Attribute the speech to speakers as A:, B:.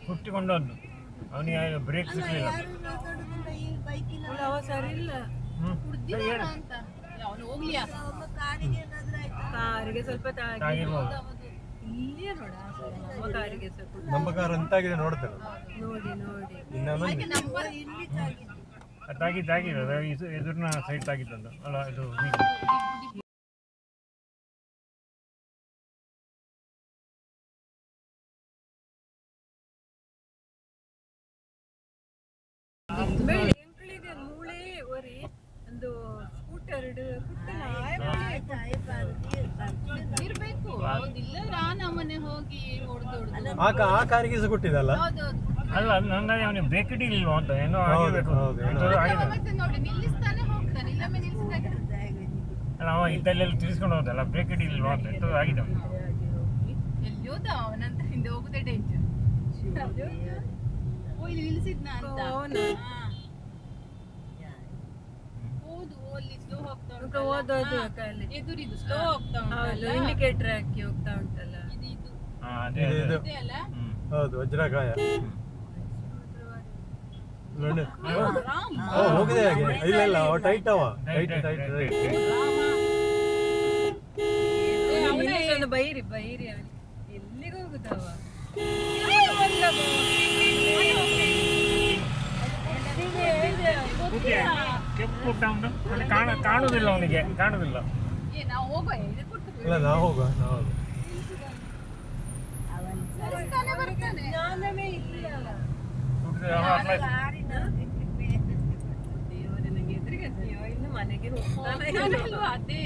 A: ಕುಟ್ಟಿಕೊಂಡವನು ಅವನಿಗೆ ಬ್ರೇಕ್ ಸಿಗಲಿಲ್ಲ.
B: ಸರಿ ಇಲ್ಲ ಕಾರಿಗೆ ಸ್ವಲ್ಪ
C: ನಮ್ಮ ಕಾರ್ ಅಂತ ಆಗಿದೆ ನೋಡ್ತೇನೆ.
A: ತಾಗಿದ್ದು ಎದುರಿನ ಸೈಡ್ ತಾಗಿದ್ದು ಅಲ್ಲ ಇದು
B: ಮೂಳೆ ಒರಿ ಒಂದು ಸ್ಕೂಟರ್
D: ಇರ್ಬೇಕು ಹೌದಿಲ್ಲ ರಾನಮ್ಮನೆ ಹೋಗಿ
C: ಆ ಕಾರಿಗೆ ಸಹ ಕೊಟ್ಟಿದ್ದಲ್ಲ.
A: ಅಲ್ಲ ನನ್ನ ಅವನಿಗೆ ಬ್ರೇಕ್ ಇಡಿಲ್ವಾ ಅಂತ ಏನೋ ಆಗಿರ್ಬೇಕು.
D: ಮತ್ತೆ ನೋಡಿ ನಿಲ್ಲಿಸ್ತಾನೆ ಹೋಗ್ತಾನೆ ಇಲ್ಲೊಮ್ಮೆ ನಿಲ್ಲಿಸಿದಾಗ
A: ಅಲ್ಲ ಅವ ಇದ್ದಲ್ಲೆಲ್ಲ ತಿರ್ಸ್ಕೊಂಡು ಹೋದಲ್ಲ ಬ್ರೇಕ್ ಇಡಿಲ್ವಾ ಅಂತ ಎಂತ ಆಗಿದೆ
D: ಎಲ್ಲಿಯೋದ ಅವನಂತ ಹಿಂದೆ ಹೋಗುದೇ ಡೇಂಜರ್. ಓ ಇಲ್ಲಿ ನಿಲ್ಲಿಸಿದ್ನ ಅಂತ ಹೌದು ಅಲ್ಲಿ ಸ್ಲೋ ಹೋಗ್ತಾ ಉಂಟು ಎದುರಿದು ಸ್ಲೋ ಹೋಗ್ತಾ ಉಂಟು
B: ಇಂಡಿಕೇಟರ್ ಹಾಕಿ ಹೋಗ್ತಾ ಉಂಟಲ್ಲ
D: ಇದು
A: ಅದೇ
D: ಅಲ್ಲ.
C: ಹೌದು ವಜ್ರಕಾಯ ಹೋಗಿದೆ ಹಾಗೆ. ಇಲ್ಲ ಇಲ್ಲ ಟೈಟ್ ಅವ ಟೈಟ್
B: ಬೈರಿ ಬೈರಿ ಎಲ್ಲಿಗೆ ಹೋಗುದವ
A: ಕೆಂಪು ಉಂಟು ಕಾಣುದಿಲ್ಲ ಅವನಿಗೆ ಕಾಣುದಿಲ್ಲ.
C: ಇಲ್ಲ ನಾವು ಹೋಗುವ
B: ಮನೆಗೆ ಹೋಗ್ತಾನೆ
D: ಅದೇ